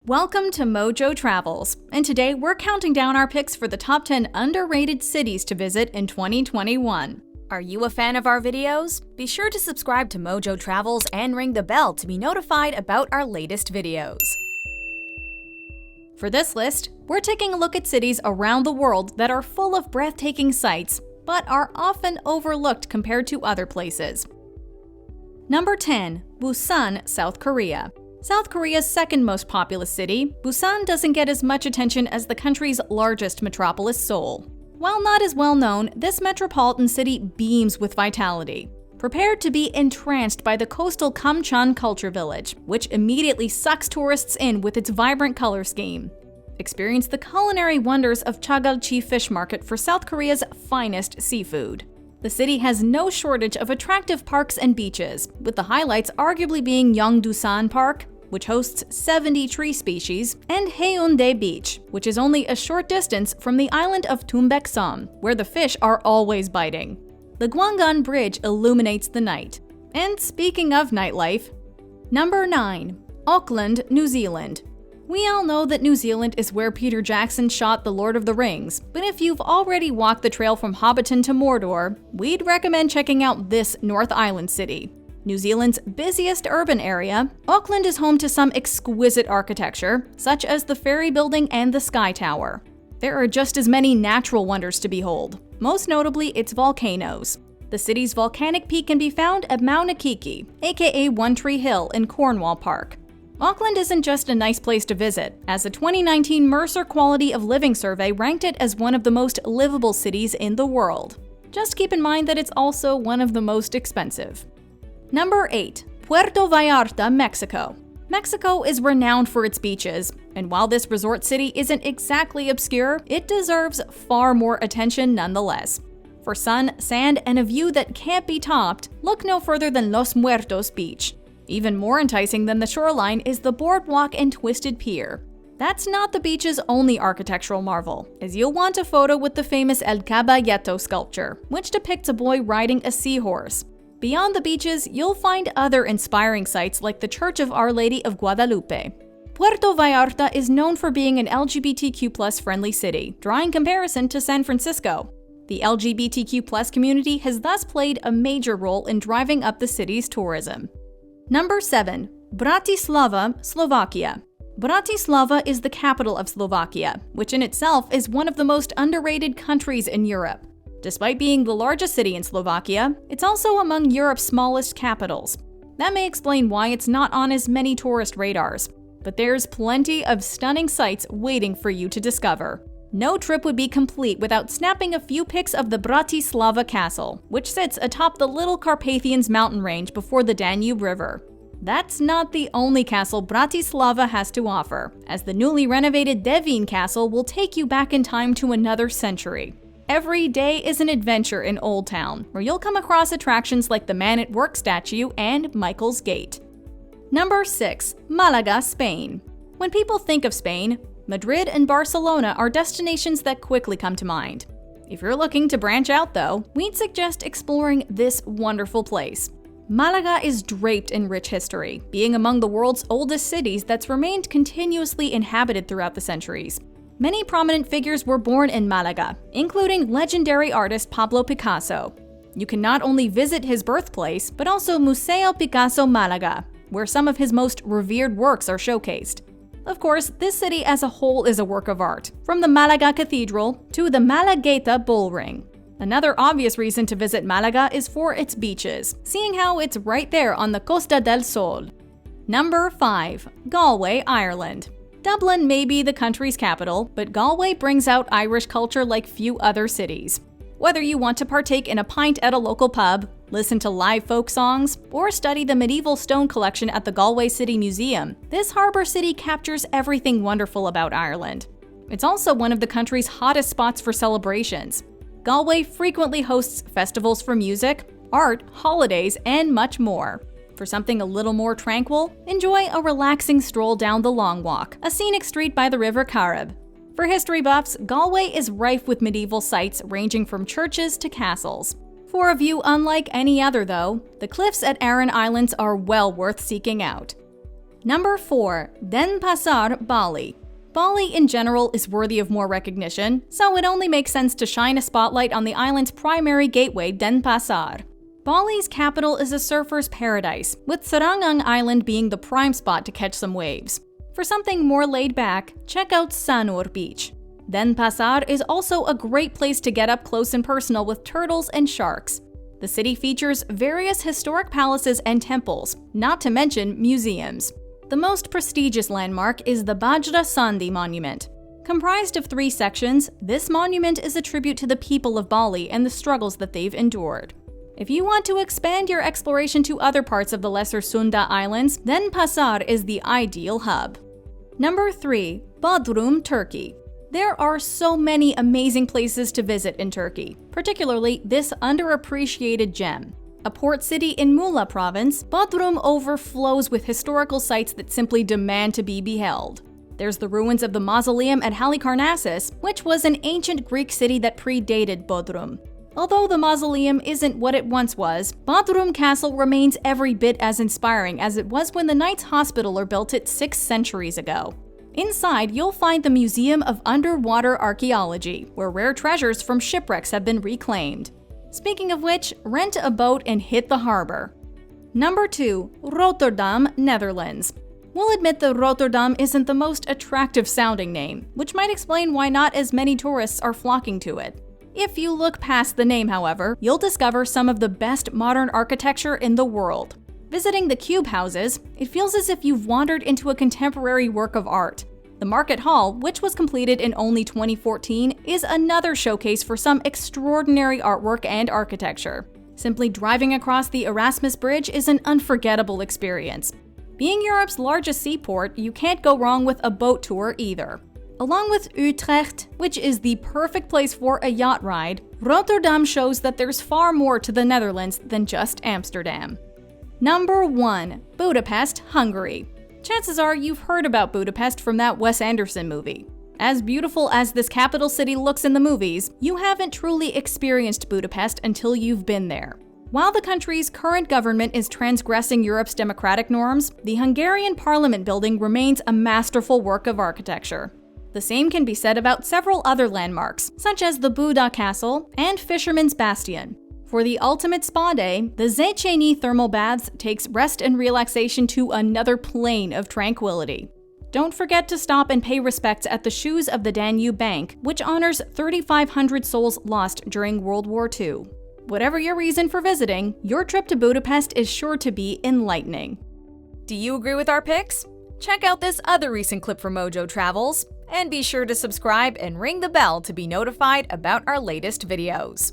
Welcome to MojoTravels, and today we're counting down our picks for the top 10 underrated cities to visit in 2021. Are you a fan of our videos? Be sure to subscribe to MojoTravels and ring the bell to be notified about our latest videos. For this list, we're taking a look at cities around the world that are full of breathtaking sights, but are often overlooked compared to other places. Number 10. Busan, South Korea. South Korea's second most populous city, Busan doesn't get as much attention as the country's largest metropolis, Seoul. While not as well known, this metropolitan city beams with vitality. Prepare to be entranced by the coastal Kamcheon Culture Village, which immediately sucks tourists in with its vibrant color scheme. Experience the culinary wonders of Chagalchi Fish Market for South Korea's finest seafood. The city has no shortage of attractive parks and beaches, with the highlights arguably being Yeongdusan Park, which hosts 70 tree species, and Haeundae Beach, which is only a short distance from the island of Tumbek-som, where the fish are always biting. The Gwangan Bridge illuminates the night. And speaking of nightlife, Number 9. Auckland, New Zealand. We all know that New Zealand is where Peter Jackson shot The Lord of the Rings, but if you've already walked the trail from Hobbiton to Mordor, we'd recommend checking out this North Island city. New Zealand's busiest urban area, Auckland is home to some exquisite architecture, such as the Ferry Building and the Sky Tower. There are just as many natural wonders to behold, most notably its volcanoes. The city's volcanic peak can be found at Mauna Kea, aka One Tree Hill in Cornwall Park. Auckland isn't just a nice place to visit, as the 2019 Mercer Quality of Living Survey ranked it as one of the most livable cities in the world. Just keep in mind that it's also one of the most expensive. Number 8. Puerto Vallarta, Mexico. Mexico is renowned for its beaches, and while this resort city isn't exactly obscure, it deserves far more attention nonetheless. For sun, sand, and a view that can't be topped, look no further than Los Muertos Beach. Even more enticing than the shoreline is the boardwalk and twisted pier. That's not the beach's only architectural marvel, as you'll want a photo with the famous El Caballito sculpture, which depicts a boy riding a seahorse. Beyond the beaches, you'll find other inspiring sites like the Church of Our Lady of Guadalupe. Puerto Vallarta is known for being an LGBTQ+ friendly city, drawing comparison to San Francisco. The LGBTQ+ community has thus played a major role in driving up the city's tourism. Number 7. Bratislava, Slovakia. Bratislava is the capital of Slovakia, which in itself is one of the most underrated countries in Europe. Despite being the largest city in Slovakia, it's also among Europe's smallest capitals. That may explain why it's not on as many tourist radars, but there's plenty of stunning sights waiting for you to discover. No trip would be complete without snapping a few pics of the Bratislava Castle, which sits atop the Little Carpathians mountain range before the Danube River. That's not the only castle Bratislava has to offer, as the newly renovated Devin Castle will take you back in time to another century. Every day is an adventure in Old Town, where you'll come across attractions like the Man at Work statue and Michael's Gate. Number 6. Malaga, Spain. When people think of Spain, Madrid and Barcelona are destinations that quickly come to mind. If you're looking to branch out though, we'd suggest exploring this wonderful place. Malaga is draped in rich history, being among the world's oldest cities that's remained continuously inhabited throughout the centuries. Many prominent figures were born in Malaga, including legendary artist Pablo Picasso. You can not only visit his birthplace, but also Museo Picasso Malaga, where some of his most revered works are showcased. Of course, this city as a whole is a work of art, from the Malaga Cathedral to the Malagueta Bull Ring. Another obvious reason to visit Malaga is for its beaches, seeing how it's right there on the Costa del Sol. Number 5. Galway, Ireland. Dublin may be the country's capital, but Galway brings out Irish culture like few other cities. Whether you want to partake in a pint at a local pub, listen to live folk songs, or study the medieval stone collection at the Galway City Museum, this harbour city captures everything wonderful about Ireland. It's also one of the country's hottest spots for celebrations. Galway frequently hosts festivals for music, art, holidays, and much more. For something a little more tranquil, enjoy a relaxing stroll down the Long Walk, a scenic street by the River Carib. For history buffs, Galway is rife with medieval sites ranging from churches to castles. For a view unlike any other though, the cliffs at Aran Islands are well worth seeking out. Number 4. Denpasar, Bali. Bali in general is worthy of more recognition, so it only makes sense to shine a spotlight on the island's primary gateway, Denpasar. Bali's capital is a surfer's paradise, with Serangang Island being the prime spot to catch some waves. For something more laid back, check out Sanur Beach. Denpasar is also a great place to get up close and personal with turtles and sharks. The city features various historic palaces and temples, not to mention museums. The most prestigious landmark is the Bajra Sandi Monument. Comprised of 3 sections, this monument is a tribute to the people of Bali and the struggles that they've endured. If you want to expand your exploration to other parts of the Lesser Sunda Islands, then Denpasar is the ideal hub. Number 3. Bodrum, Turkey. There are so many amazing places to visit in Turkey, particularly this underappreciated gem. A port city in Muğla province, Bodrum overflows with historical sites that simply demand to be beheld. There's the ruins of the mausoleum at Halikarnassus, which was an ancient Greek city that predated Bodrum. Although the mausoleum isn't what it once was, Bodrum Castle remains every bit as inspiring as it was when the Knights Hospitaller built it 6 centuries ago. Inside, you'll find the Museum of Underwater Archaeology, where rare treasures from shipwrecks have been reclaimed. Speaking of which, rent a boat and hit the harbor. Number 2. Rotterdam, Netherlands. We'll admit that Rotterdam isn't the most attractive sounding name, which might explain why not as many tourists are flocking to it. If you look past the name, however, you'll discover some of the best modern architecture in the world. Visiting the cube houses, it feels as if you've wandered into a contemporary work of art. The Market Hall, which was completed in only 2014, is another showcase for some extraordinary artwork and architecture. Simply driving across the Erasmus Bridge is an unforgettable experience. Being Europe's largest seaport, you can't go wrong with a boat tour either. Along with Utrecht, which is the perfect place for a yacht ride, Rotterdam shows that there's far more to the Netherlands than just Amsterdam. Number 1. Budapest, Hungary. Chances are you've heard about Budapest from that Wes Anderson movie. As beautiful as this capital city looks in the movies, you haven't truly experienced Budapest until you've been there. While the country's current government is transgressing Europe's democratic norms, the Hungarian Parliament building remains a masterful work of architecture. The same can be said about several other landmarks, such as the Buda Castle and Fisherman's Bastion. For the ultimate spa day, the Széchenyi thermal baths takes rest and relaxation to another plane of tranquility. Don't forget to stop and pay respects at the Shoes of the Danube Bank, which honors 3,500 souls lost during World War II. Whatever your reason for visiting, your trip to Budapest is sure to be enlightening. Do you agree with our picks? Check out this other recent clip from MojoTravels, and be sure to subscribe and ring the bell to be notified about our latest videos.